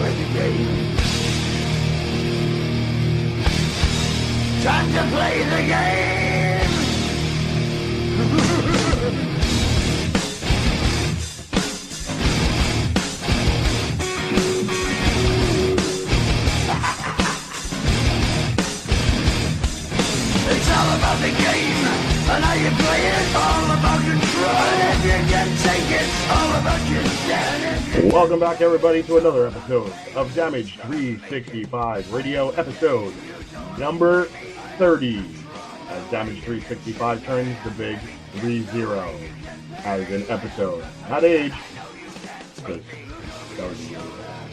play the game. Time to play the game! It's all about the game, and how you play it, all about control. And if you can take it, all about your stand. Welcome back, everybody, to another episode of Damage 365 Radio, episode number 30. As Damage 365 turns the big 3-0 as an episode. Not age, because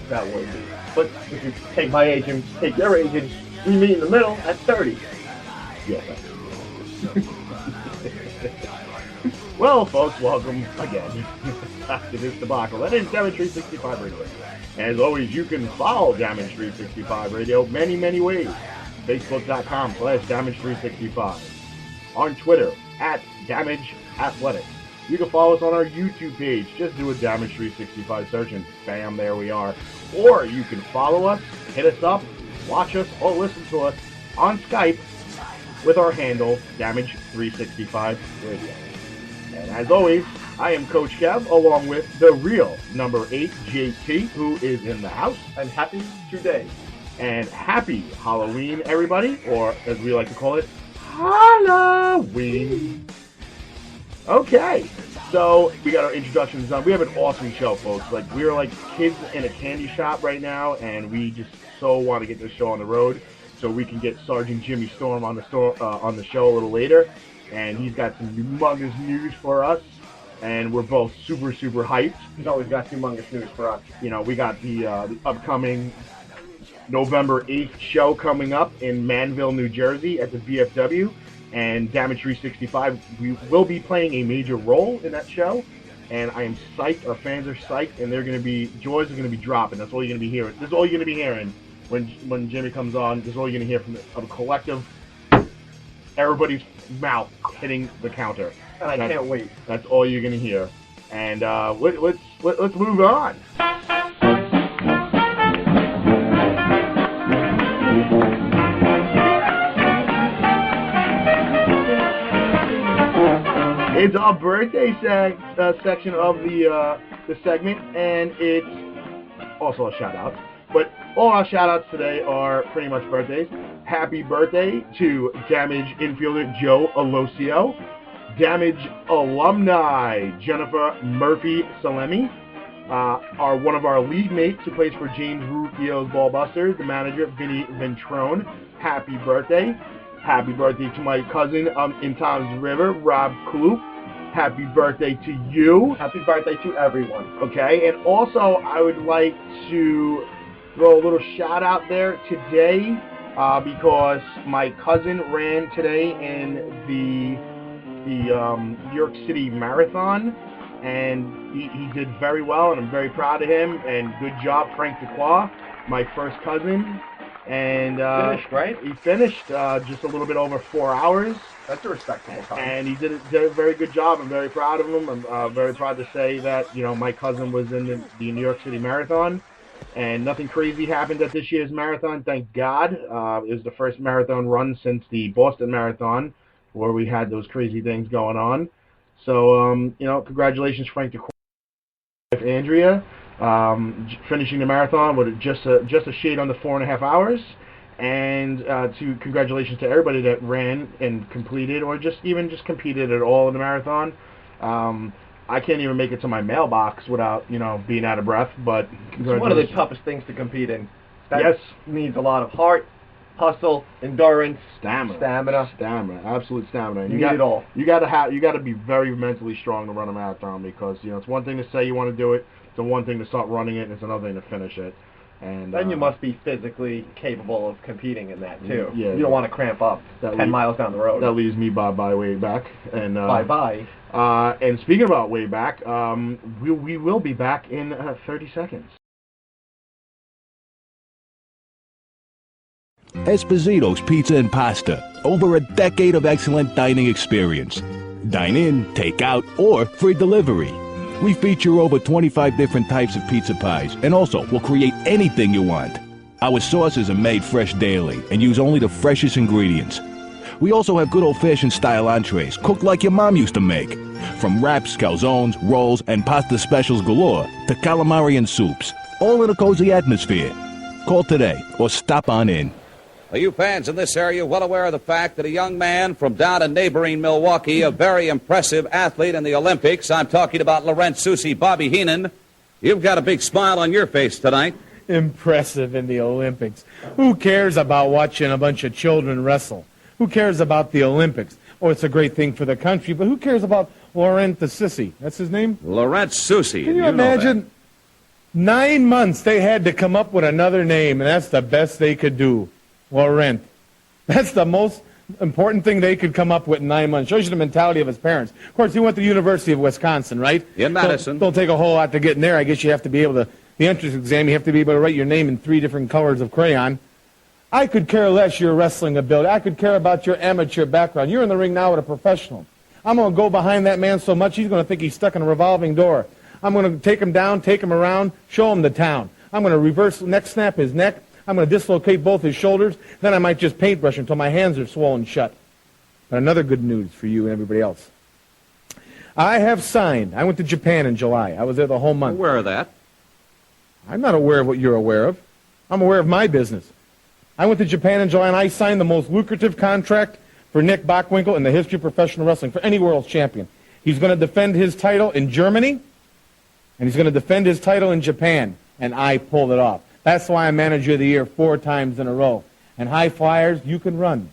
that would be. But if you take my age and take your age and we meet in the middle at 30. Yes. Well, folks, welcome again back to this debacle. That is Damage 365 Radio. As always, you can follow Damage 365 Radio many, many ways. Facebook.com/Damage365. On Twitter, @DamageAthletic. You can follow us on our YouTube page. Just do a Damage 365 search and bam, there we are. Or you can follow us, hit us up, watch us, or listen to us on Skype with our handle, Damage365 Radio. And as always, I am Coach Kev, along with the real number 8, JT, who is in the house. And happy today. And happy Holla-Ween, everybody, or as we like to call it, Holla-Ween. Okay, so we got our introductions done. We have an awesome show, folks. Like, we're like kids in a candy shop right now, and we just so want to get this show on the road so we can get Sergeant Jimmy Storm on the show a little later. And he's got some humongous news for us, and we're both super, super hyped. He's always got humongous news for us. You know, we got the upcoming November 8th show coming up in Manville, New Jersey at the VFW, and Damage 365, we will be playing a major role in that show, and I am psyched, our fans are psyched, and joys are going to be dropping. That's all you're going to be hearing. This is all you're going to be hearing when Jimmy comes on. This is all you're going to hear from a collective, everybody's mouth hitting the counter. And I can't wait. That's all you're going to hear. And let's move on. It's our birthday section of the segment, and it's also a shout-out. But all our shout-outs today are pretty much birthdays. Happy birthday to Damage infielder Joe Alosio, Damage alumni Jennifer Murphy Salemi, one of our league mates who plays for James Rufio's Ballbusters, the manager Vinny Ventrone. Happy birthday. Happy birthday to my cousin in Tom's River, Rob Kloop. Happy birthday to you. Happy birthday to everyone. Okay, and also I would like to throw a little shout out there today because my cousin ran today in the New York City Marathon, and he did very well, and I'm very proud of him, and good job, Frank Duclois, my first cousin. And finished, right? He finished just a little bit over 4 hours. That's a respectable time. And he did a very good job. I'm very proud of him. I'm very proud to say that, you know, my cousin was in the New York City Marathon, and nothing crazy happened at this year's marathon, thank God. It was the first marathon run since the Boston Marathon, where we had those crazy things going on. So, you know, congratulations, Frank DeCour, Andrea. Finishing the marathon with just a shade under 4.5 hours, and congratulations to everybody that ran and completed, or just competed at all in the marathon. I can't even make it to my mailbox without, you know, being out of breath. But it's one of the toughest things to compete in. That yes, needs a lot of heart, hustle, endurance, stamina, absolute stamina. You need it all. You got to be very mentally strong to run a marathon, because, you know, it's one thing to say you want to do it. It's one thing to start running it, and it's another thing to finish it. And then you must be physically capable of competing in that too. Yeah, you don't want to cramp up 10 miles down the road. That leaves me bye way back. And bye. And speaking about way back, we will be back in 30 seconds. Esposito's Pizza and Pasta. Over a decade of excellent dining experience. Dine in, take out, or free delivery. We feature over 25 different types of pizza pies, and also we'll create anything you want. Our sauces are made fresh daily and use only the freshest ingredients. We also have good old-fashioned style entrees, cooked like your mom used to make. From wraps, calzones, rolls, and pasta specials galore to calamari and soups, all in a cozy atmosphere. Call today or stop on in. Are you fans in this area well aware of the fact that a young man from down in neighboring Milwaukee, a very impressive athlete in the Olympics, I'm talking about Laurent Soucy, Bobby Heenan, you've got a big smile on your face tonight. Impressive in the Olympics. Who cares about watching a bunch of children wrestle? Who cares about the Olympics? Oh, it's a great thing for the country, but who cares about Laurent the Sissy? That's his name? Laurent Soucy. Can you imagine? 9 months they had to come up with another name, and that's the best they could do. Laurent. That's the most important thing they could come up with in 9 months. Shows you the mentality of his parents. Of course, he went to the University of Wisconsin, right? In Madison. Don't take a whole lot to get in there. I guess you have to be able to, the entrance exam, you have to be able to write your name in 3 different colors of crayon. I could care less your wrestling ability. I could care about your amateur background. You're in the ring now with a professional. I'm going to go behind that man so much he's going to think he's stuck in a revolving door. I'm going to take him down, take him around, show him the town. I'm going to reverse neck snap his neck. I'm going to dislocate both his shoulders. Then I might just paintbrush until my hands are swollen shut. But another good news for you and everybody else. I have signed. I went to Japan in July. I was there the whole month. Aware of that. I'm not aware of what you're aware of. I'm aware of my business. I went to Japan in July, and I signed the most lucrative contract for Nick Bockwinkel in the history of professional wrestling, for any world champion. He's going to defend his title in Germany, and he's going to defend his title in Japan, and I pulled it off. That's why I'm Manager of the Year 4 times in a row. And high flyers, you can run,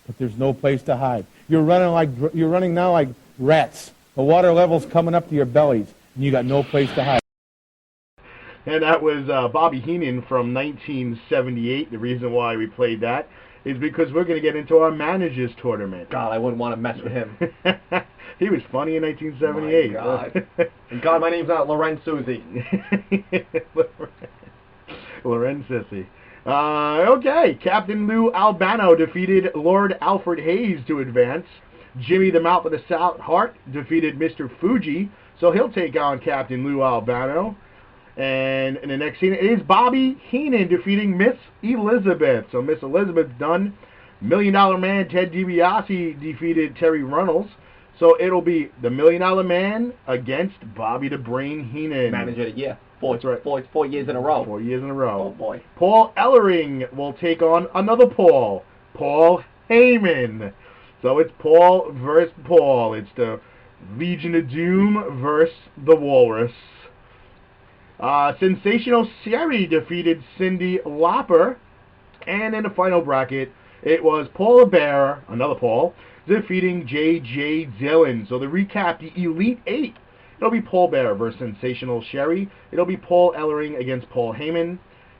but there's no place to hide. You're running now like rats. The water level's coming up to your bellies, and you got no place to hide. And that was Bobby Heenan from 1978. The reason why we played that is because we're going to get into our managers tournament. God, I wouldn't want to mess with him. He was funny in 1978. My God. And God, my name's not Laurent Soucy. Laurent Sissy. Okay, Captain Lou Albano defeated Lord Alfred Hayes to advance. Jimmy the Mouth of the South Heart defeated Mr. Fuji, so he'll take on Captain Lou Albano. And in the next scene, it is Bobby Heenan defeating Miss Elizabeth. So Miss Elizabeth's done. $1 Million Man Ted DiBiase defeated Terry Runnels. So it'll be the $1 Million Man against Bobby the Brain Heenan. Manager of the Year. That's right. 4 years in a row. 4 years in a row. Oh, boy. Paul Ellering will take on another Paul. Paul Heyman. So it's Paul versus Paul. It's the Legion of Doom versus the Walrus. Sensational Sherry defeated Cyndi Lauper. And in the final bracket, it was Paula Bearer, another Paul, defeating J.J. Dillon. So to recap, the Elite 8, it'll be Paul Bearer versus Sensational Sherry. It'll be Paul Ellering against Paul Heyman.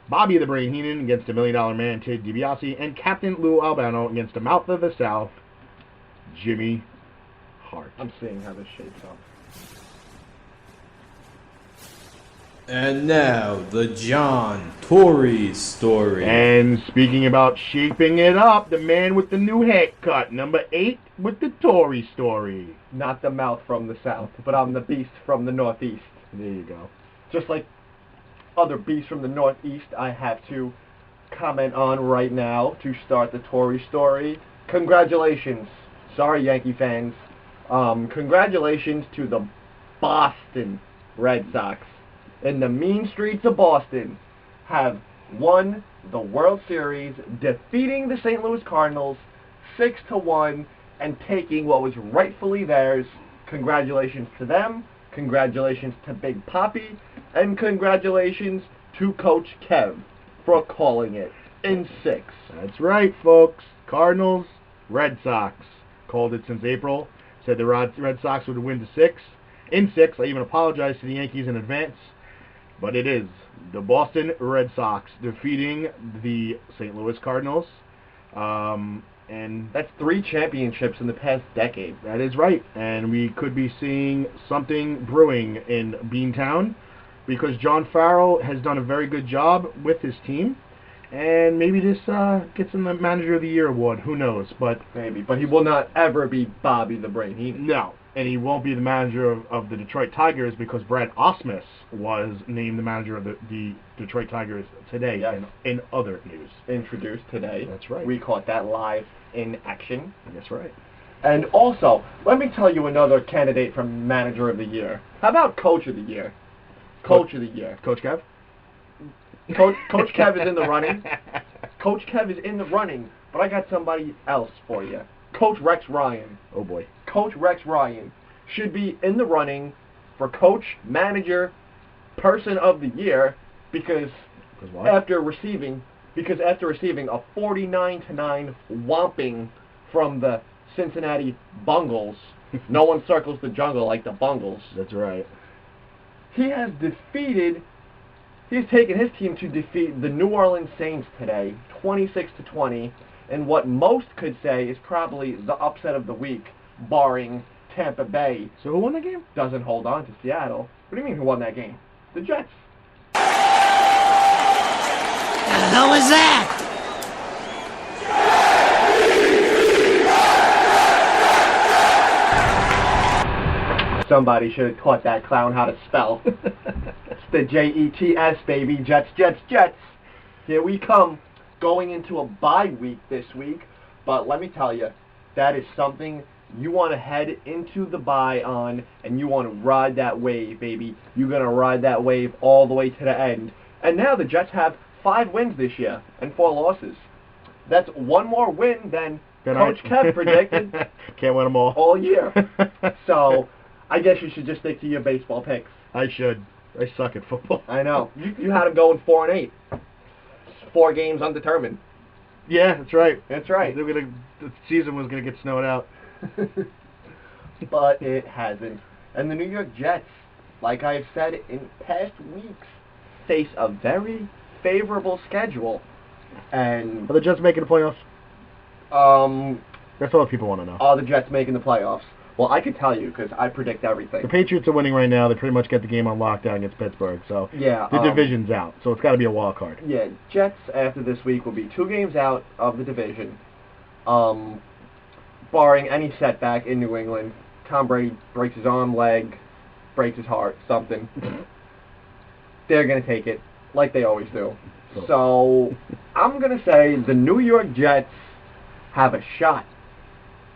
Bobby the Brain Heenan against the $1 Million Man, Ted DiBiase. And Captain Lou Albano against the Mouth of the South, Jimmy Hart. I'm seeing how this shapes up. And now, the John Tory story. And speaking about shaping it up, the man with the new haircut, number 8 with the Tory story. Not the mouth from the south, but I'm the beast from the northeast. There you go. Just like other beasts from the northeast, I have to comment on right now to start the Tory story. Congratulations. Sorry, Yankee fans. Congratulations to the Boston Red Sox in the mean streets of Boston have won the World Series, defeating the St. Louis Cardinals 6-1 and taking what was rightfully theirs. Congratulations to them, congratulations to Big Papi, and congratulations to Coach Kev for calling it in 6. That's right, folks. Cardinals, Red Sox. Called it since April. Said the Red Sox would win to 6. In 6, I even apologized to the Yankees in advance. But it is the Boston Red Sox defeating the St. Louis Cardinals. And that's 3 championships in the past decade. That is right. And we could be seeing something brewing in Beantown because John Farrell has done a very good job with his team. And maybe this gets him the Manager of the Year award. Who knows? But maybe. But he will not ever be Bobby the Brain Heenan. No. And he won't be the manager of the Detroit Tigers because Brad Osmus was named the manager of the Detroit Tigers today. Yes. In other news. Introduced today. That's right. We caught that live in action. That's right. And also, let me tell you another candidate for Manager of the Year. How about Coach of the Year? Coach of the Year. Coach Kev? Coach Kev is in the running. Coach Kev is in the running, but I got somebody else for you. Coach Rex Ryan. Oh boy. Coach Rex Ryan should be in the running for Coach, Manager, Person of the Year because after receiving a 49-9 whomping from the Cincinnati Bungles. No one circles the jungle like the Bungles. That's right. He's taken his team to defeat the New Orleans Saints today, 26-20, in what most could say is probably the upset of the week, barring Tampa Bay. So who won the game? Doesn't hold on to Seattle. What do you mean who won that game? The Jets. The hell was that? Somebody should have taught that clown how to spell. It's the Jets, baby. Jets, Jets, Jets. Here we come, going into a bye week this week. But let me tell you, that is something you want to head into the bye on, and you want to ride that wave, baby. You're going to ride that wave all the way to the end. And now the Jets have 5 wins this year and 4 losses. That's one more win than Coach Kev predicted. Can't win them all year. So I guess you should just stick to your baseball picks. I should. I suck at football. I know. You had them going 4-8. 4 games undetermined. Yeah, that's right. That's right. The season was going to get snowed out. But it hasn't. And the New York Jets, like I've said in past weeks, face a very favorable schedule. And Are the Jets making the playoffs? That's all people want to know. Are the Jets making the playoffs? Well, I can tell you because I predict everything. The Patriots are winning right now. They pretty much got the game on lockdown against Pittsburgh. So yeah, the division's out. So it's got to be a wild card. Yeah, Jets after this week will be 2 games out of the division. Barring any setback in New England, Tom Brady breaks his arm, leg, breaks his heart, something. They're going to take it like they always do. So I'm going to say the New York Jets have a shot.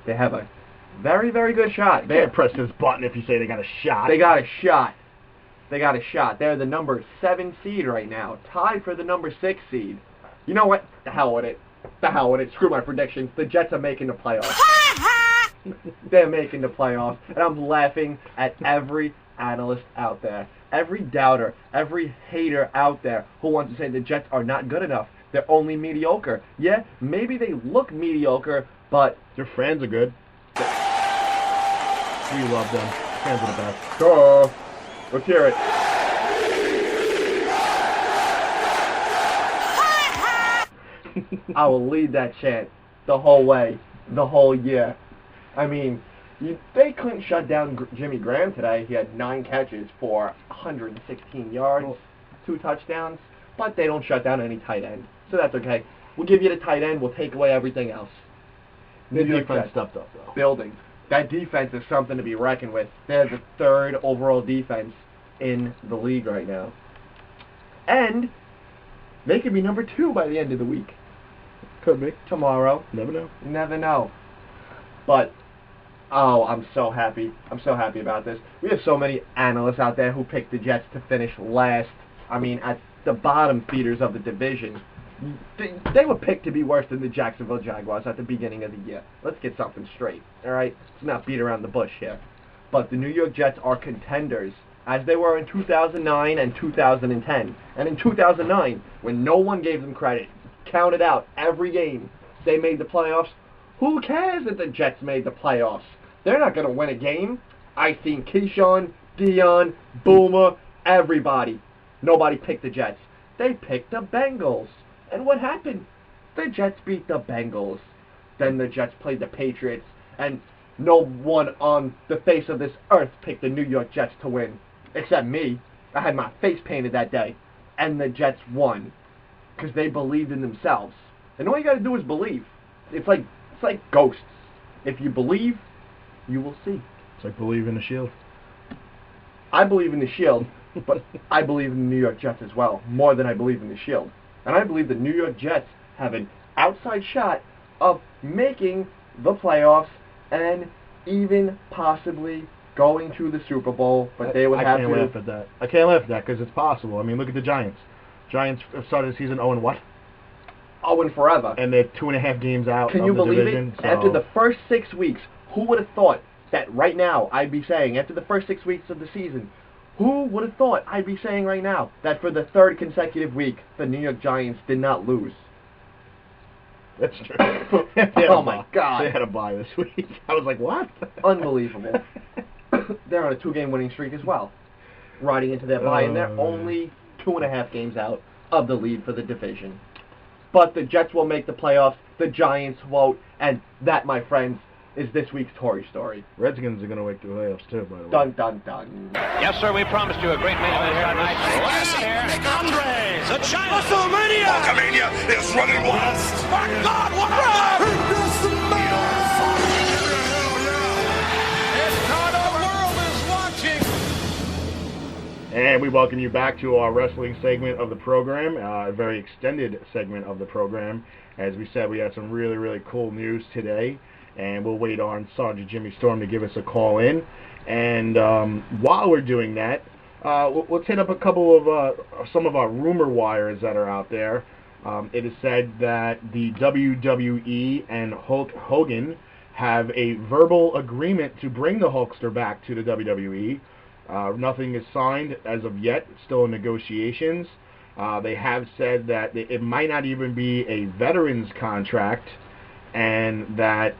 They have a very, very good shot. They can't press this button if you say they got a shot. They got a shot. They got a shot. They're the number 7 seed right now, tied for the number 6 seed. You know what? The hell with it. The hell with it. Screw my predictions. The Jets are making the playoffs. They're making the playoffs. And I'm laughing at every analyst out there. Every doubter, every hater out there who wants to say the Jets are not good enough. They're only mediocre. Yeah, maybe they look mediocre, but their fans are good. We love them. Fans are the best. Sure. Let's hear it. I will lead that chant the whole way, the whole year. I mean, they couldn't shut down Jimmy Graham today. He had 9 catches for 116 yards, 2 touchdowns, but they don't shut down any tight end. So that's okay. We'll give you the tight end. We'll take away everything else. The defense stepped up, though. Building. That defense is something to be reckoned with. They're the 3rd overall defense in the league right now. And they could be number 2 by the end of the week. Could be. Tomorrow. Never know. You never know. But, I'm so happy. I'm so happy about this. We have so many analysts out there who picked the Jets to finish last. I mean, at the bottom feeders of the division. They were picked to be worse than the Jacksonville Jaguars at the beginning of the year. Let's get something straight, all right? Let's not beat around the bush here. But the New York Jets are contenders, as they were in 2009 and 2010. And in 2009, when no one gave them credit, counted out every game, they made the playoffs. Who cares that the Jets made the playoffs? They're not going to win a game. I seen Keyshawn, Dion, Boomer, everybody. Nobody picked the Jets. They picked the Bengals. And what happened? The Jets beat the Bengals. Then the Jets played the Patriots. And no one on the face of this earth picked the New York Jets to win. Except me. I had my face painted that day. And the Jets won. Because they believed in themselves. And all you got to do is believe. It's like ghosts. If you believe, you will see. It's like believe in the Shield. I believe in the Shield, but I believe in the New York Jets as well, more than I believe in the Shield. And I believe the New York Jets have an outside shot of making the playoffs and even possibly going to the Super Bowl, but they would have to... I can't laugh at that. I can't laugh at that because it's possible. I mean, look at the Giants. Giants started the season 0-what? 0 forever. And they're 2.5 games out Can of you the believe division. it? After the first 6 weeks, who would have thought that right now I'd be saying, after the first 6 weeks of the season, who would have thought I'd be saying right now that for the third consecutive week, the New York Giants did not lose? That's true. Oh, my God. They had a bye this week. I was like, what? Unbelievable. They're on a 2-game winning streak as well, riding into their bye, and they're only 2.5 games out of the lead for the division. But the Jets will make the playoffs, the Giants won't, and that, my friends, is this week's Tory story. Redskins are going to make the playoffs too, by the way. Dun, dun, dun. Yes, sir, we promised you a great main event here tonight. Andres, the Giant. WrestleMania! Hulkamania is running wild. My God, what a run! And we welcome you back to our wrestling segment of the program, a very extended segment of the program. As we said, we had some really, really cool news today, and we'll wait on Sergeant Jimmy Storm to give us a call in. And while we're doing that, let's hit up a couple of some of our rumor wires that are out there. It is said that the WWE and Hulk Hogan have a verbal agreement to bring the Hulkster back to the WWE. Nothing is signed as of yet. It's still in negotiations. They have said that it might not even be a veterans contract, and that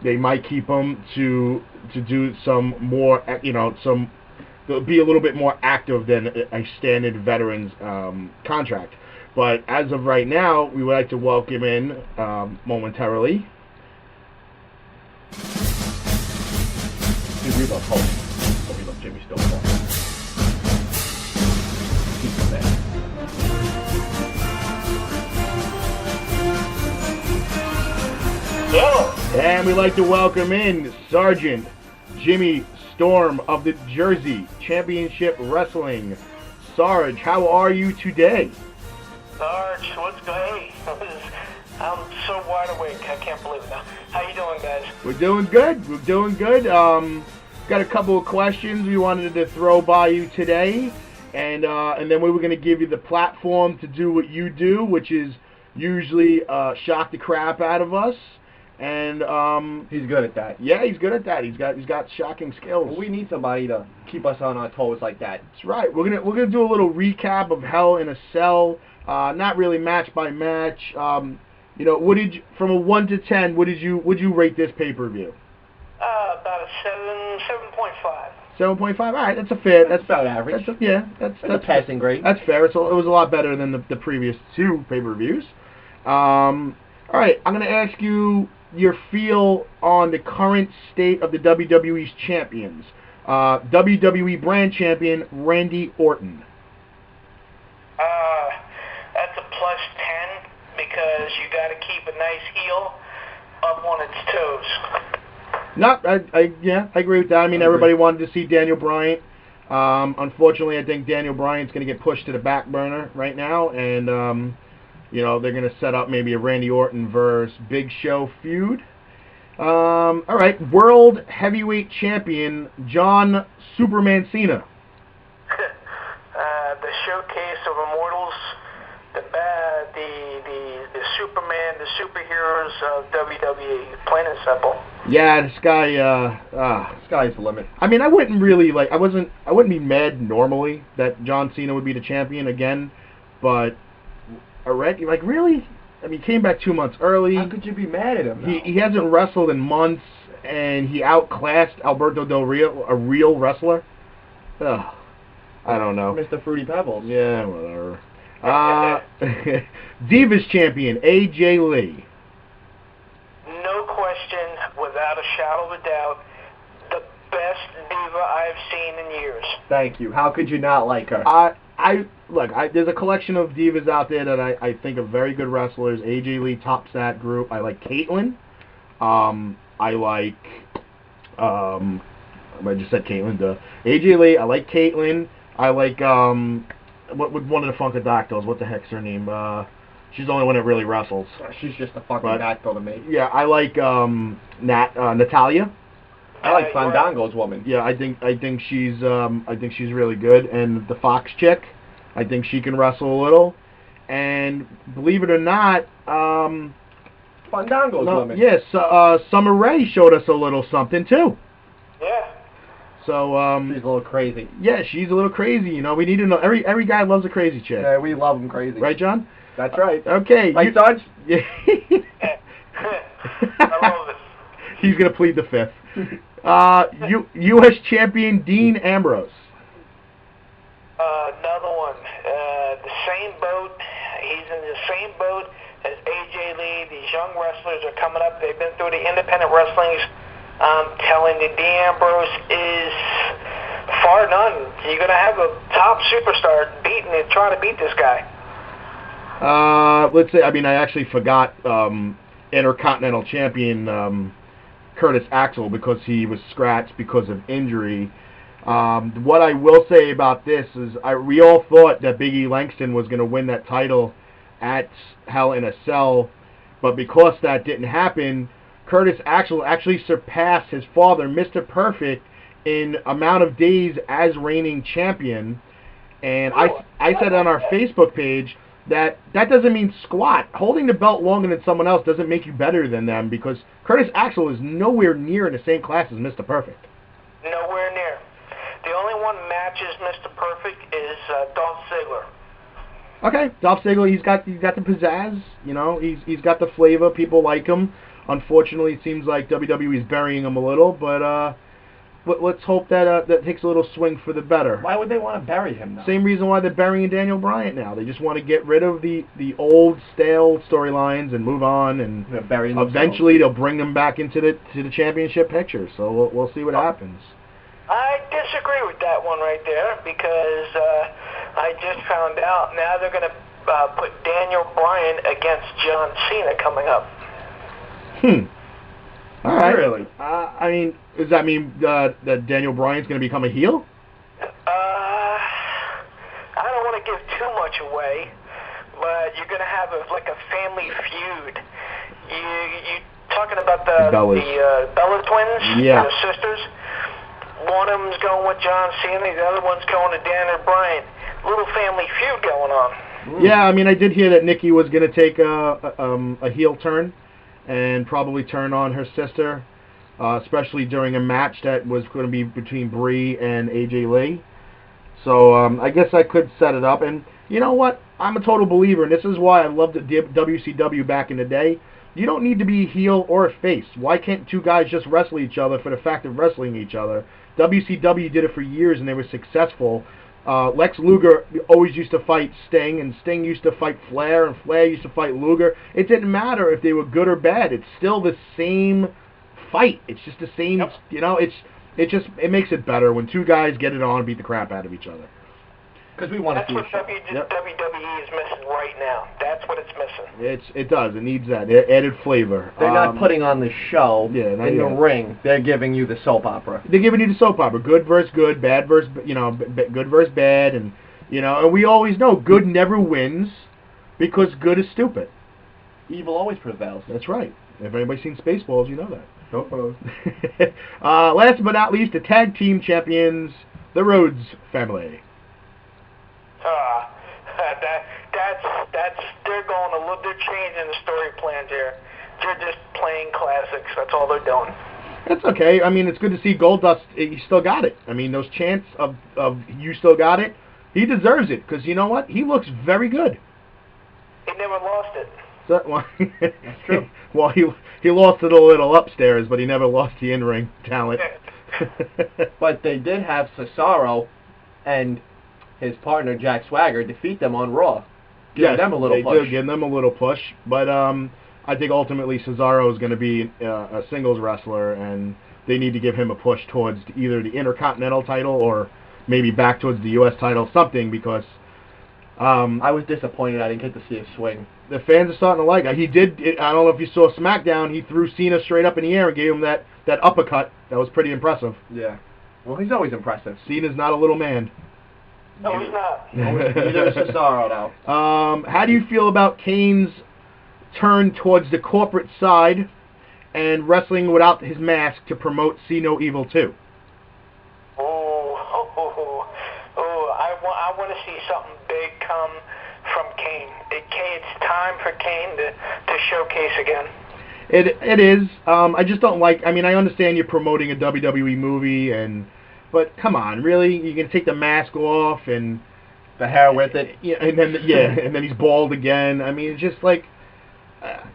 they might keep him to do some more, they'll be a little bit more active than a standard veterans contract. But as of right now, we would like to welcome in momentarily. We love Hulk, but we love Jimmy Storm. He's the best. And we'd like to welcome in Sergeant Jimmy Storm of the Jersey Championship Wrestling. Sarge, how are you today? Sarge, what's going on? I'm so wide awake. I can't believe it now. How you doing, guys? We're doing good. We're doing good. Got a couple of questions we wanted to throw by you today, and then we were going to give you the platform to do what you do, which is usually shock the crap out of us. And he's good at that. Yeah, he's good at that. He's got shocking skills. Well, we need somebody to keep us on our toes like that. That's right. We're gonna do a little recap of Hell in a Cell. Not really match by match. What did you, from a 1 to 10? Would you rate this pay-per-view? About a 7.5. 7.5. All right, that's a fair. That's about average. That's a passing grade. That's fair. It was a lot better than the previous 2 pay-per-views. All right, I'm gonna ask you your feel on the current state of the WWE's champions. WWE brand champion Randy Orton. That's a plus 10 because you got to keep a nice heel up on its toes. I agree with that. I mean, everybody wanted to see Daniel Bryan. Unfortunately, I think Daniel Bryan's going to get pushed to the back burner right now, and they're going to set up maybe a Randy Orton versus Big Show feud. All right, World Heavyweight Champion John Superman Cena. The showcase of immortals, the Superman, the superheroes of WWE, plain and simple. Yeah, this guy. Sky's the limit. I mean, I wouldn't be mad normally that John Cena would be the champion again, but already, really? I mean, he came back 2 months early. How could you be mad at him now? He hasn't wrestled in months, and he outclassed Alberto Del Rio, a real wrestler. Ugh, I don't know. Mr. Fruity Pebbles. Yeah, whatever. Divas champion AJ Lee. No question, without a shadow of a doubt, the best diva I've seen in years. Thank you. How could you not like her? There's a collection of divas out there that I think are very good wrestlers. AJ Lee tops that group. I like Caitlyn. I like I just said Caitlyn. Duh. AJ Lee. I like Caitlyn. I like what one of the Funkadactyls? What the heck's her name? She's the only one that really wrestles. She's just a fucking dactyl to me. Yeah, I like Natalia. I like Fandango's woman. Yeah, I think she's really good. And the Fox chick, I think she can wrestle a little. And believe it or not, Fandango's woman. Yes, Summer Rae showed us a little something too. Yeah. So she's a little crazy. Yeah, she's a little crazy. You know, we need to know. Every guy loves a crazy chick. Yeah, we love them crazy. Right, John? That's right. Okay. Right, Sarge? Yeah. I love it. He's gonna plead the fifth. U.S. champion Dean Ambrose. Another one. The same boat. He's in the same boat as AJ Lee. These young wrestlers are coming up. They've been through the independent wrestlings. I'm telling you, Dean Ambrose is far none. You're going to have a top superstar trying to beat this guy. Let's say, I actually forgot Intercontinental Champion Curtis Axel because he was scratched because of injury. What I will say about this is we all thought that Big E Langston was going to win that title at Hell in a Cell, but because that didn't happen, Curtis Axel actually surpassed his father, Mr. Perfect, in amount of days as reigning champion. And I said on our Facebook page that doesn't mean squat. Holding the belt longer than someone else doesn't make you better than them, because Curtis Axel is nowhere near in the same class as Mr. Perfect. Nowhere near. The only one matches Mr. Perfect is Dolph Ziggler. Okay, Dolph Ziggler, he's got the pizzazz, you know, he's got the flavor. People like him. Unfortunately, it seems like WWE is burying him a little, but let's hope that that takes a little swing for the better. Why would they want to bury him, though? Same reason why they're burying Daniel Bryan now. They just want to get rid of the old, stale storylines and move on, and eventually they'll bring them back into the championship picture. So we'll see what happens. I disagree with that one right there, because I just found out now they're going to put Daniel Bryan against John Cena coming up. All right. Really? Does that mean that Daniel Bryan's going to become a heel? I don't want to give too much away, but you're going to have a family feud. You talking about the Bella twins? Yeah. The sisters? One of them's going with John Cena, the other one's going to Daniel Bryan. Little family feud going on. Yeah, I did hear that Nikki was going to take a heel turn and probably turn on her sister, especially during a match that was going to be between Brie and AJ Lee. So I guess I could set it up. And you know what? I'm a total believer, and this is why I loved WCW back in the day. You don't need to be a heel or a face. Why can't two guys just wrestle each other for the fact of wrestling each other? WCW did it for years, and they were successful. Lex Luger always used to fight Sting, and Sting used to fight Flair, and Flair used to fight Luger. It didn't matter if they were good or bad. It's still the same fight. It's just the same, you know, it makes it better when two guys get it on and beat the crap out of each other. Because we want to see That's what WWE is missing right now. That's what it's missing. It does. It needs that added flavor. They're not putting on the show in the ring. They're giving you the soap opera. They're giving you the soap opera. Good versus good, bad versus, good versus bad, and we always know good never wins because good is stupid. Evil always prevails. That's right. If anybody's seen Spaceballs, you know that. Last but not least, the tag team champions, the Rhodes family. They're changing the story plans here. They're just playing classics. That's all they're doing. That's okay. It's good to see Goldust. He still got it. Those chants of you still got it, he deserves it, because you know what? He looks very good. He never lost it. That's true. Well, he lost it a little upstairs, but he never lost the in-ring talent. But they did have Cesaro and his partner Jack Swagger defeat them on Raw. Give them a little push. They did give them a little push, but I think ultimately Cesaro is going to be a singles wrestler, and they need to give him a push towards either the Intercontinental title or maybe back towards the U.S. title, something, because I was disappointed I didn't get to see a swing. The fans are starting to like it. He did. I don't know if you saw SmackDown. He threw Cena straight up in the air and gave him that uppercut. That was pretty impressive. Yeah. Well, he's always impressive. Cena's not a little man. No, he's not. Neither is Cesaro, though. How do you feel about Kane's turn towards the corporate side and wrestling without his mask to promote See No Evil 2? I want to see something big come from Kane. It's time for Kane to showcase again. It is. I just don't like. I mean, I understand you're promoting a WWE movie, but come on, really? You can take the mask off and the hair with it. Yeah, and then he's bald again. I mean, it's just like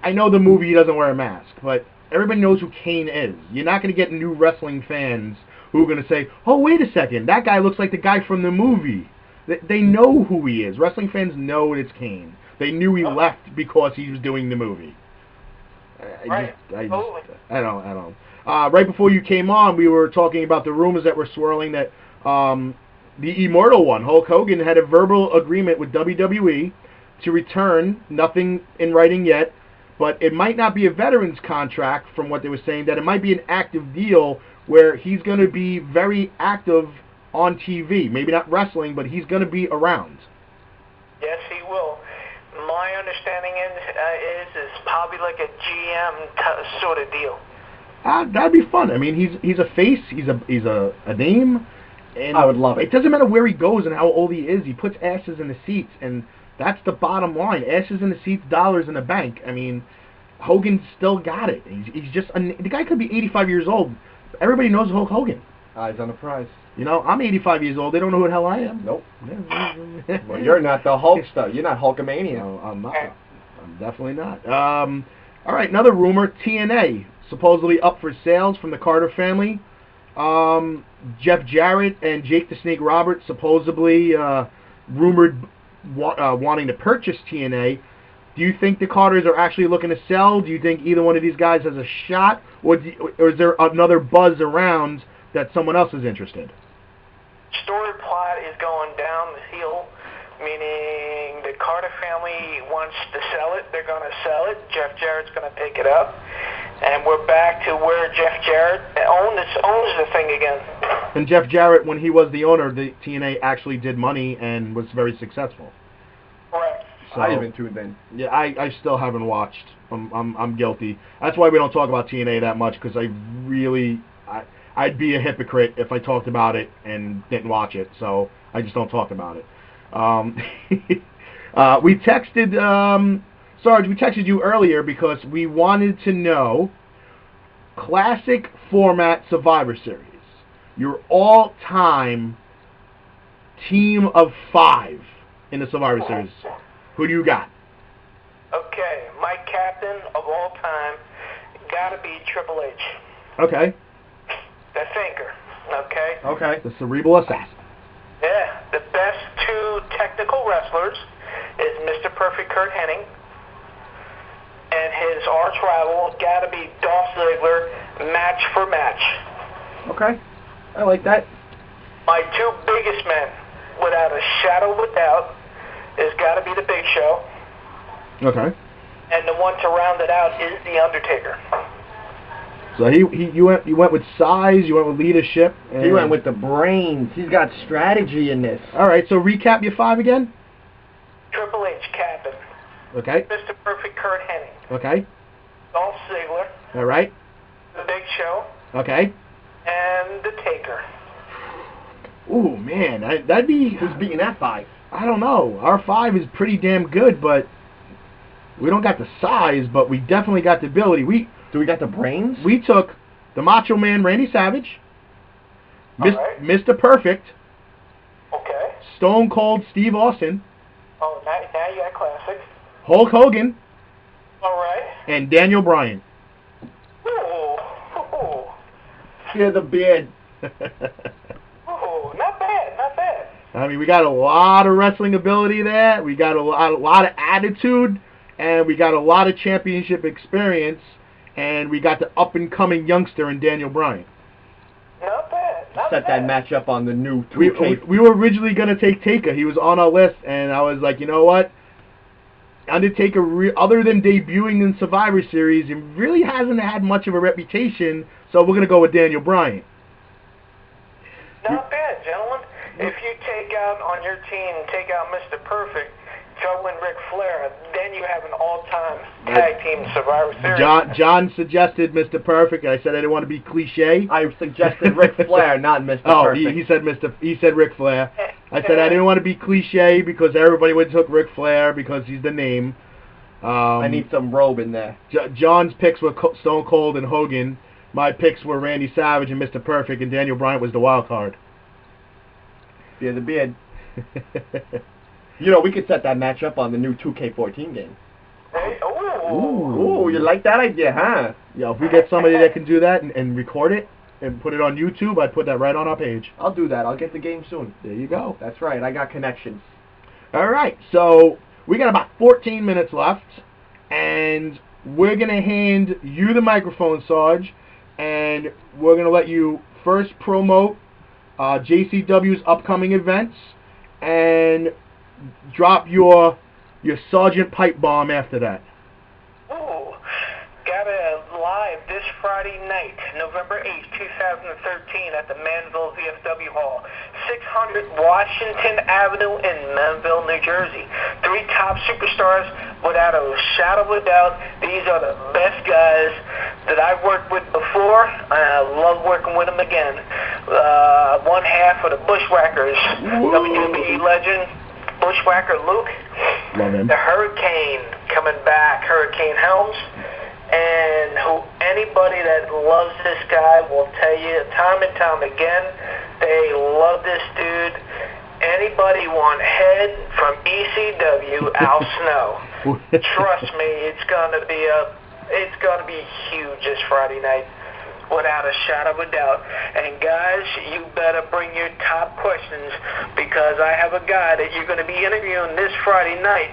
I know the movie he doesn't wear a mask, but everybody knows who Kane is. You're not going to get new wrestling fans who are going to say, "Oh, wait a second, that guy looks like the guy from the movie." They know who he is. Wrestling fans know it's Kane. They knew he left because he was doing the movie. I don't. Right before you came on, we were talking about the rumors that were swirling that the Immortal One, Hulk Hogan, had a verbal agreement with WWE to return. Nothing in writing yet, but it might not be a veterans contract from what they were saying, that it might be an active deal where he's going to be very active on TV. Maybe not wrestling, but he's going to be around. Yes, he will. My understanding is probably like a GM sort of deal. That'd be fun. I mean, he's a face. He's a name. And I would love it. It doesn't matter where he goes and how old he is. He puts asses in the seats, and that's the bottom line. Asses in the seats, dollars in the bank. I mean, Hogan still got it. He's just the guy could be 85 years old. Everybody knows Hulk Hogan. Eyes on the prize. You know, I'm 85 years old. They don't know who the hell I am. Nope. Well, you're not the Hulkster. You're not Hulkamania. No, I'm not. I'm definitely not. All right, another rumor. TNA supposedly up for sales from the Carter family. Jeff Jarrett and Jake the Snake Roberts supposedly rumored wanting to purchase TNA. Do you think the Carters are actually looking to sell? Do you think either one of these guys has a shot? Or is there another buzz around that someone else is interested? Story plot is going down the hill, meaning the Carter family wants to sell it. They're going to sell it. Jeff Jarrett's going to pick it up. And we're back to where Jeff Jarrett owns the thing again. And Jeff Jarrett, when he was the owner, the TNA actually did money and was very successful. Correct. So, I haven't tuned in. Yeah, I still haven't watched. I'm guilty. That's why we don't talk about TNA that much, because I'd be a hypocrite if I talked about it and didn't watch it. So I just don't talk about it. We texted Sarge. We texted you earlier because we wanted to know classic format Survivor Series. Your all-time team of 5 in the Survivor Series. Who do you got? Okay, my captain of all time gotta be Triple H. Okay. The thinker. Okay. Okay. The cerebral assassin. Yeah, the best 2 technical wrestlers is Mr. Perfect Kurt Hennig, and his arch rival gotta be Dolph Ziggler, match for match. Okay. I like that. My 2 biggest men, without a shadow of a doubt, is gotta be the Big Show. Okay. And the one to round it out is the Undertaker. So you went with size, you went with leadership. He went with the brains. He's got strategy in this. All right, so recap your 5 again. Triple H, captain. Okay. Mr. Perfect Kurt Hennig. Okay. Dolph Ziggler. All right. The Big Show. Okay. And the Taker. Ooh, man, that'd be... Who's beating that 5? I don't know. Our 5 is pretty damn good, but we don't got the size, but we definitely got the ability. Do we got the brains? We took the Macho Man Randy Savage, Right. Mr. Perfect, Okay. Stone Cold Steve Austin, Oh, now you got classic. Hulk Hogan, All right. and Daniel Bryan. Ooh. Yeah, the beard. Ooh. Not bad. Not bad. I mean, we got a lot of wrestling ability there. We got a lot of attitude, and we got a lot of championship experience, and we got the up-and-coming youngster in Daniel Bryan. Not bad. Not Set bad. that matchup on the new We 2K. were originally going to take Taker. He was on our list, and I was like, you know what? Undertaker, other than debuting in Survivor Series, he really hasn't had much of a reputation, so we're going to go with Daniel Bryan. Not bad, gentlemen. If you take out on your team, take out Mr. Perfect, throw in Ric Flair, then you have an all-time tag team Survivor Series. John suggested Mr. Perfect. I said I didn't want to be cliche. I suggested Ric Flair, not Mr. Perfect. He said Ric Flair. I said I didn't want to be cliche because everybody would took Ric Flair because he's the name. I need some robe in there. John's picks were Stone Cold and Hogan. My picks were Randy Savage and Mr. Perfect, and Daniel Bryan was the wild card. Beard the beard. You know, we could set that match up on the new 2K14 game. Hey, Ooh, you like that idea, huh? Yeah, if we get somebody that can do that and record it and put it on YouTube, I'd put that right on our page. I'll do that. I'll get the game soon. There you go. That's right. I got connections. All right, so we got about 14 minutes left, and we're going to hand you the microphone, Sarge, and we're going to let you first promote JCW's upcoming events and drop your Sergeant Pipe Bomb after that. Ooh, got a live this Friday night, November 8th, 2013 at the Manville VFW Hall, 600 Washington Avenue in Manville, New Jersey. 3 top superstars, without a shadow of a doubt. These are the best guys that I've worked with before, and I love working with them again. One half of the Bushwhackers, WWE legend, Bushwhacker Luke. Love him. The Hurricane coming back, Hurricane Helms. And anybody that loves this guy will tell you time and time again, they love this dude. Anybody want head from ECW, Al Snow? Trust me, it's gonna be huge this Friday night, without a shadow of a doubt. And guys, you better bring your top questions, because I have a guy that you're gonna be interviewing this Friday night.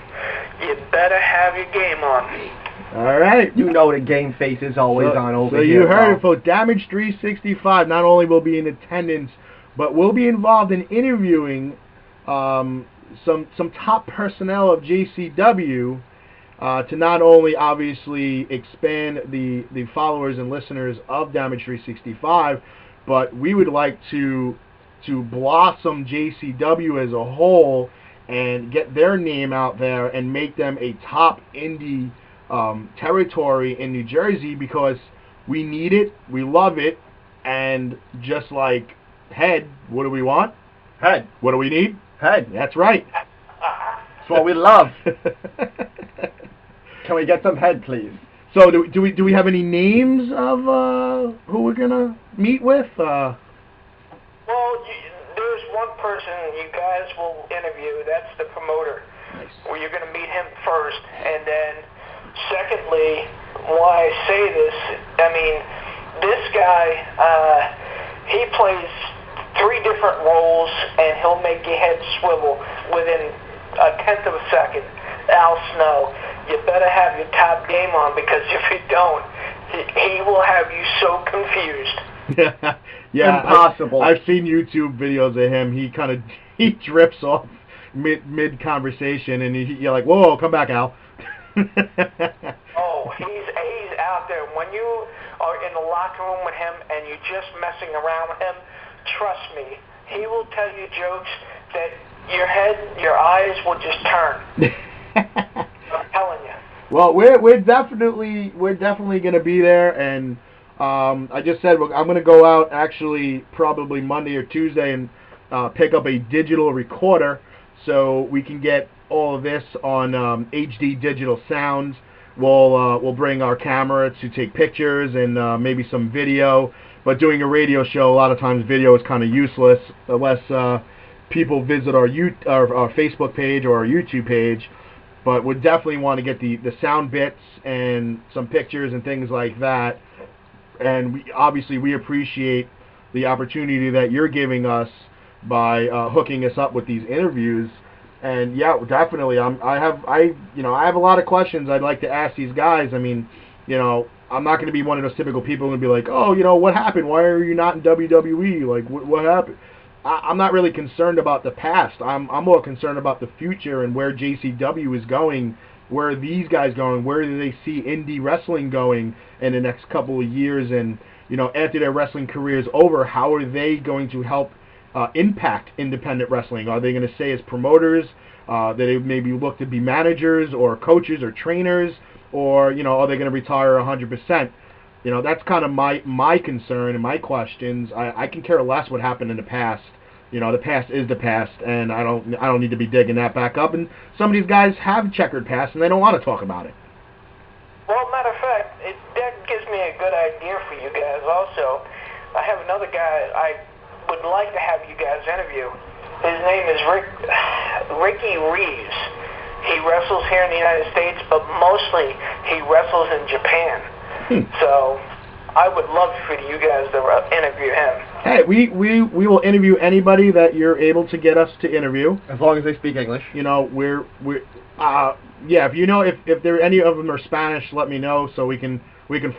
You better have your game on. All right. You know the game face is always on over so here. So you heard it, folks. Damage 365 not only will be in attendance, but will be involved in interviewing some top personnel of JCW to not only obviously expand the followers and listeners of Damage 365, but we would like to blossom JCW as a whole and get their name out there and make them a top indie territory in New Jersey, because we need it, we love it, and just like head, what do we want? Head. What do we need? Head. That's right. That's what we love. Can we get some head, please? So do we have any names of who we're gonna meet with? Well, there's one person you guys will interview. That's the promoter. Nice. Where you're gonna meet him first, and then secondly, why I say this, I mean, this guy, he plays 3 different roles, and he'll make your head swivel within a tenth of a second. Al Snow, you better have your top game on, because if you don't, he will have you so confused. Yeah, impossible. I've seen YouTube videos of him. He drifts off mid conversation, and you're like, whoa, come back, Al. Oh, he's out there. When you are in the locker room with him and you're just messing around with him, trust me, he will tell you jokes that your head, your eyes will just turn. I'm telling you. Well, we're definitely going to be there, and I just said I'm going to go out actually probably Monday or Tuesday and pick up a digital recorder so we can get all of this on HD digital sound. We'll bring our camera to take pictures and maybe some video. But doing a radio show, a lot of times video is kind of useless unless people visit our Facebook page or our YouTube page. But we definitely want to get the sound bits and some pictures and things like that. And we appreciate the opportunity that you're giving us by hooking us up with these interviews. And yeah, definitely. I have a lot of questions I'd like to ask these guys. I mean, I'm not going to be one of those typical people and be like, oh, what happened? Why are you not in WWE? Like, what happened? I'm not really concerned about the past. I'm more concerned about the future and where JCW is going. Where are these guys going? Where do they see indie wrestling going in the next couple of years? And after their wrestling career is over, how are they going to help impact independent wrestling? Are they going to say as promoters that they maybe look to be managers or coaches or trainers, or are they going to retire 100%? That's kind of my concern and my questions. I can care less what happened in the past. The past is the past, and I don't need to be digging that back up. And some of these guys have checkered past, and they don't want to talk about it. Well, matter of fact, that gives me a good idea for you guys also. I have another guy I would like to have you guys interview. His name is Ricky Reeves. He wrestles here in the United States, but mostly he wrestles in Japan. So I would love for you guys to interview him. Hey, we will interview anybody that you're able to get us to interview, as long as they speak English. If if there any of them are Spanish, let me know so we can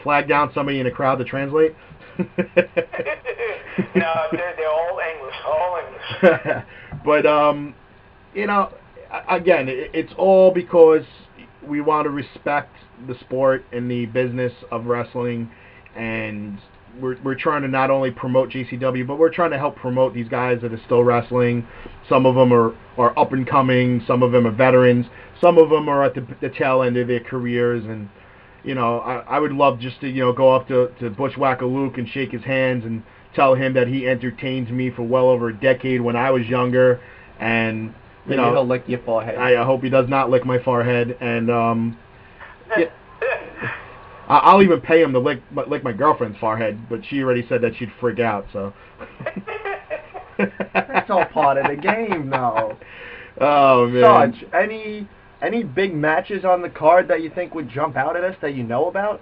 flag down somebody in the crowd to translate. No, they're all English, But again, it's all because we want to respect the sport and the business of wrestling, and we're trying to not only promote JCW, but we're trying to help promote these guys that are still wrestling. Some of them are up and coming, some of them are veterans, some of them are at the tail end of their careers, and I would love just to go up to Bushwhacker Luke and shake his hands and tell him that he entertained me for well over a decade when I was younger, and he'll lick your forehead. I hope he does not lick my forehead, and I'll even pay him to lick my girlfriend's forehead, but she already said that she'd freak out. So it's all part of the game, though. Oh man! Sarge, any big matches on the card that you think would jump out at us that you know about?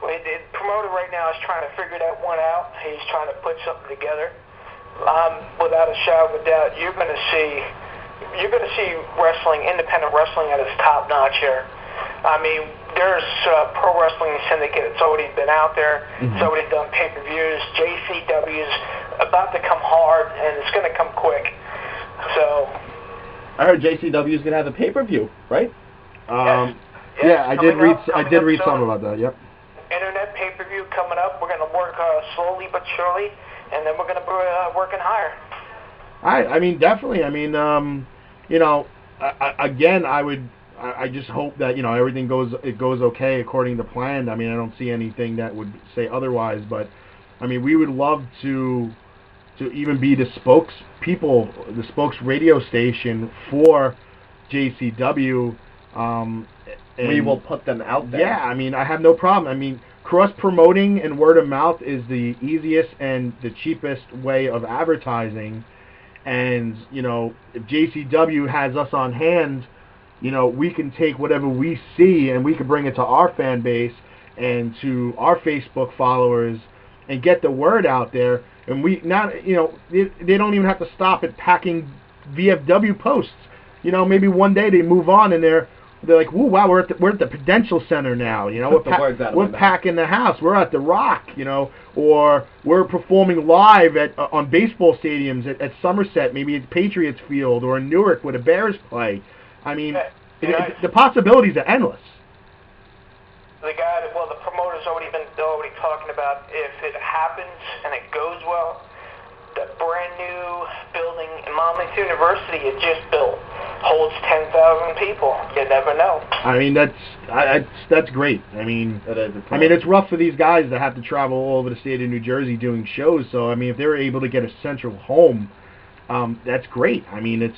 The promoter right now is trying to figure that one out. He's trying to put something together. Without a shadow of a doubt, you're going to see wrestling, independent wrestling, at its top notch here. I mean, there's Pro Wrestling Syndicate. It's already been out there. It's already done pay-per-views. JCW's about to come hard, and it's going to come quick. So I heard JCW is going to have a pay-per-view, right? Yeah, I did read something about that. Yep. Internet pay-per-view coming up. We're going to work slowly but surely, and then we're going to be working higher. I mean, definitely. I mean, again, I just hope that everything goes okay according to plan. I mean, I don't see anything that would say otherwise. But I mean, we would love to even be the spokes radio station for JCW. We will put them out there. Yeah, I mean, I have no problem. I mean, cross-promoting and word of mouth is the easiest and the cheapest way of advertising. And, if JCW has us on hand, we can take whatever we see and we can bring it to our fan base and to our Facebook followers and get the word out there. And they don't even have to stop at packing VFW posts. Maybe one day they move on and they're like, "Whoa, wow, we're at the Prudential Center now." We're packing the house. We're at the Rock, or we're performing live on baseball stadiums at Somerset, maybe at Patriots Field or in Newark where the Bears play. I mean, the possibilities are endless. The promoter's already talking about if it happens and it goes well, the brand new building in Monmouth University it just built holds 10,000 people. You never know. I mean, that's great. I mean, it's rough for these guys that have to travel all over the state of New Jersey doing shows. So I mean, if they're able to get a central home, that's great. I mean, it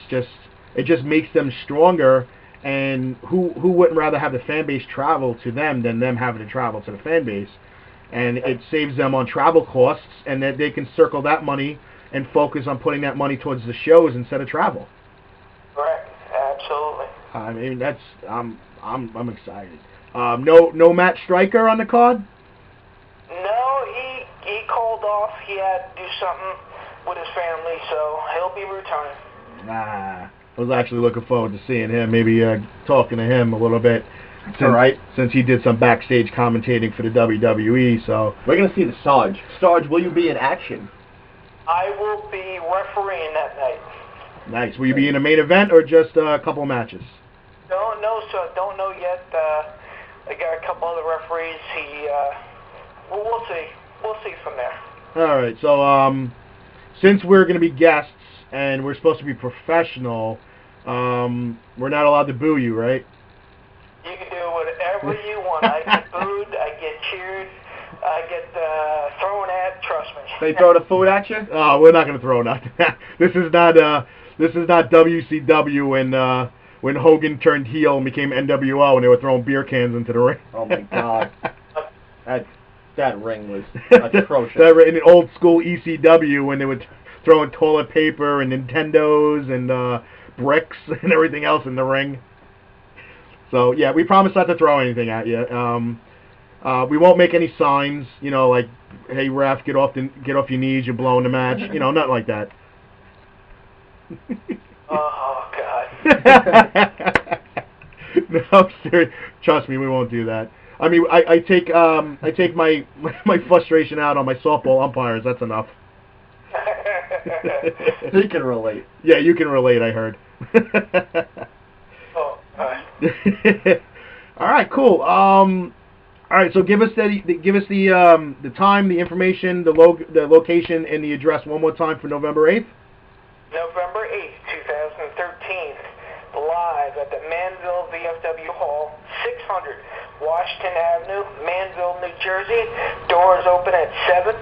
just makes them stronger. And who wouldn't rather have the fan base travel to them than them having to travel to the fan base? And it saves them on travel costs, and that they can circle that money and focus on putting that money towards the shows instead of travel. Correct. Absolutely. I mean, I'm excited. No Matt Stryker on the card? No, he called off. He had to do something with his family, so he'll be returning. Nah. I was actually looking forward to seeing him, maybe talking to him a little bit. Since he did some backstage commentating for the WWE, so we're going to see the Sarge. Sarge, will you be in action? I will be refereeing that night. Nice. Will you be in a main event or just a couple of matches? Don't know yet. I got a couple other referees. We'll see. We'll see from there. All right. So since we're going to be guests and we're supposed to be professional, we're not allowed to boo you, right? You can do whatever you want. I get booed, I get cheered, I get thrown at. Trust me. They throw the food at you? Oh, we're not going to throw nothing. This is not WCW when Hogan turned heel and became NWO and they were throwing beer cans into the ring. Oh my God, that ring was atrocious. In the old school ECW when they were throwing toilet paper and Nintendos and bricks and everything else in the ring. So yeah, we promise not to throw anything at you. We won't make any signs, like, "Hey ref, get off your knees, you're blowing the match," nothing like that. Oh God. No, I'm serious. Trust me, we won't do that. I mean, I take my frustration out on my softball umpires. That's enough. He can relate. Yeah, you can relate. I heard. Oh, all right, cool. All right, so give us the time, the information, the location, and the address one more time for November 8th. November 8th, 2013, live at the Manville VFW Hall, 600 Washington Avenue, Manville, New Jersey. Doors open at 7.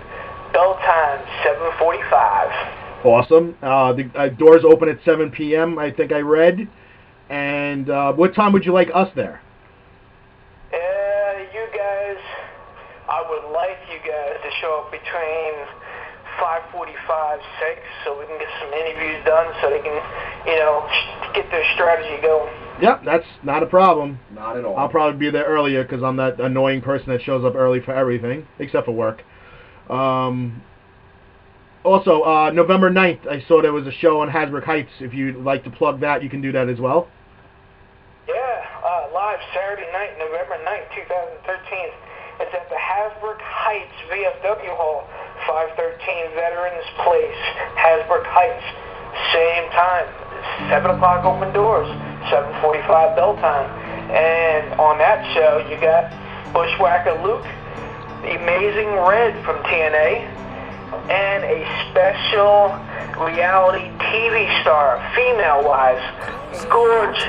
Bell time 7:45. Awesome. The doors open at 7 p.m. I think I read. And what time would you like us there? You guys, I would like you guys to show up between 5:45, 6, so we can get some interviews done, so they can, get their strategy going. Yep, that's not a problem. Not at all. I'll probably be there earlier because I'm that annoying person that shows up early for everything except for work. Also, November 9th, I saw there was a show on Hasbrook Heights. If you'd like to plug that, you can do that as well. Yeah, live Saturday night, November 9th, 2013. It's at the Hasbrook Heights VFW Hall, 513 Veterans Place, Hasbrook Heights. Same time, 7 o'clock open doors, 7:45 bell time. And on that show, you got Bushwhacker Luke, the Amazing Red from TNA, and a special reality TV star, female-wise, gorgeous.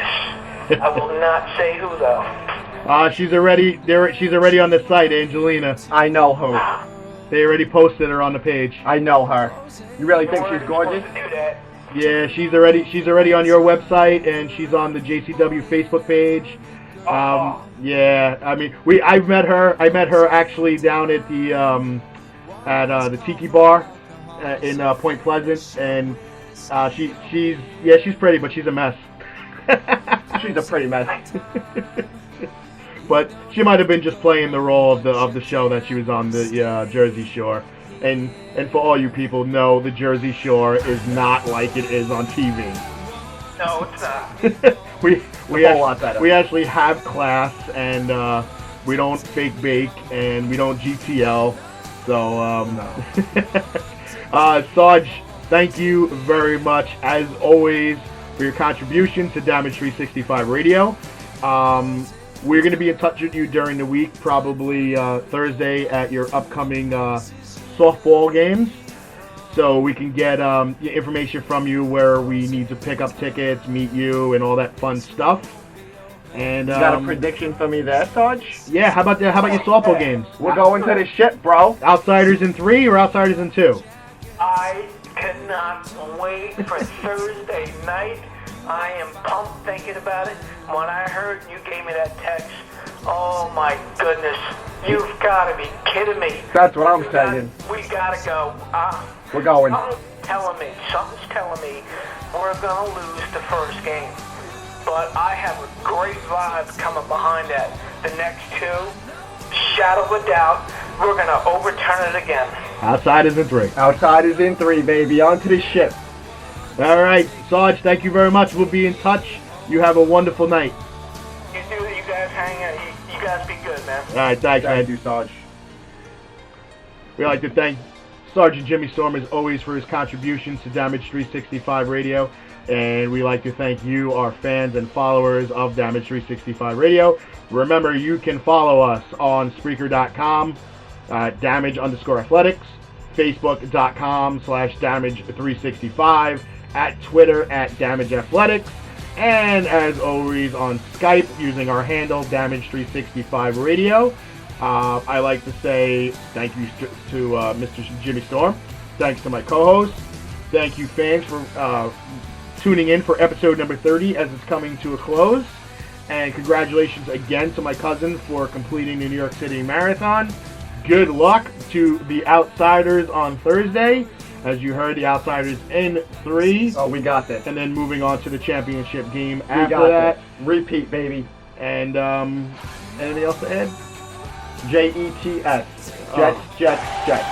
I will not say who though. She's already on the site, Angelina. I know her. They already posted her on the page. I know her. You really think she's gorgeous? Yeah, she's already on your website, and she's on the JCW Facebook page. Yeah, I mean, I've met her. I met her actually down at the Tiki Bar in Point Pleasant, and she's pretty, but she's a mess. She's a pretty mess. But she might have been just playing the role of the show that she was on, the Jersey Shore. And for all you people, no, the Jersey Shore is not like it is on TV. No, it's not. we lot better. We actually have class, and we don't fake bake, and we don't GTL. So, Sarge, thank you very much, as always, for your contribution to Damage 365 Radio. We're going to be in touch with you during the week, probably Thursday at your upcoming softball games, so we can get information from you where we need to pick up tickets, meet you, and all that fun stuff. And you got a prediction for me there, Sarge? Yeah, how about your softball games? We're going to the ship, bro. Outsiders in 3 or Outsiders in 2? I cannot wait for Thursday night. I am pumped thinking about it. When I heard you gave me that text, oh my goodness, you've got to be kidding me. That's what I'm saying. We got to go. We're going. Something's telling me we're going to lose the first game. But I have a great vibe coming behind that. The next 2, shadow of a doubt, we're going to overturn it again. Outsiders in 3. Outsiders in 3, baby. On to the ship. All right, Sarge, thank you very much. We'll be in touch. You have a wonderful night. You do. You guys hang out. You guys be good, man. All right, thanks, man. Thank you, Sarge. We'd like to thank Sergeant Jimmy Storm, as always, for his contributions to Damage 365 Radio. And we'd like to thank you, our fans and followers of Damage 365 Radio. Remember, you can follow us on Spreaker.com, Damage_Athletics. Facebook.com/Damage365, at Twitter at Damage Athletics, and as always on Skype using our handle Damage365 Radio. I like to say thank you to Mr. Jimmy Storm. Thanks to my co-host. Thank you, fans, for tuning in for episode number 30 as it's coming to a close. And congratulations again to my cousin for completing the New York City Marathon. Good luck to the Outsiders on Thursday. As you heard, the Outsiders in 3. Oh, we got this. And then moving on to the championship game We after got that. this. Repeat, baby. And anything else to add? JETS. Jets, Jets, Jets.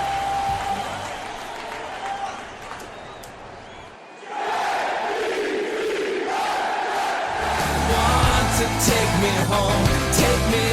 Want to take me home, take me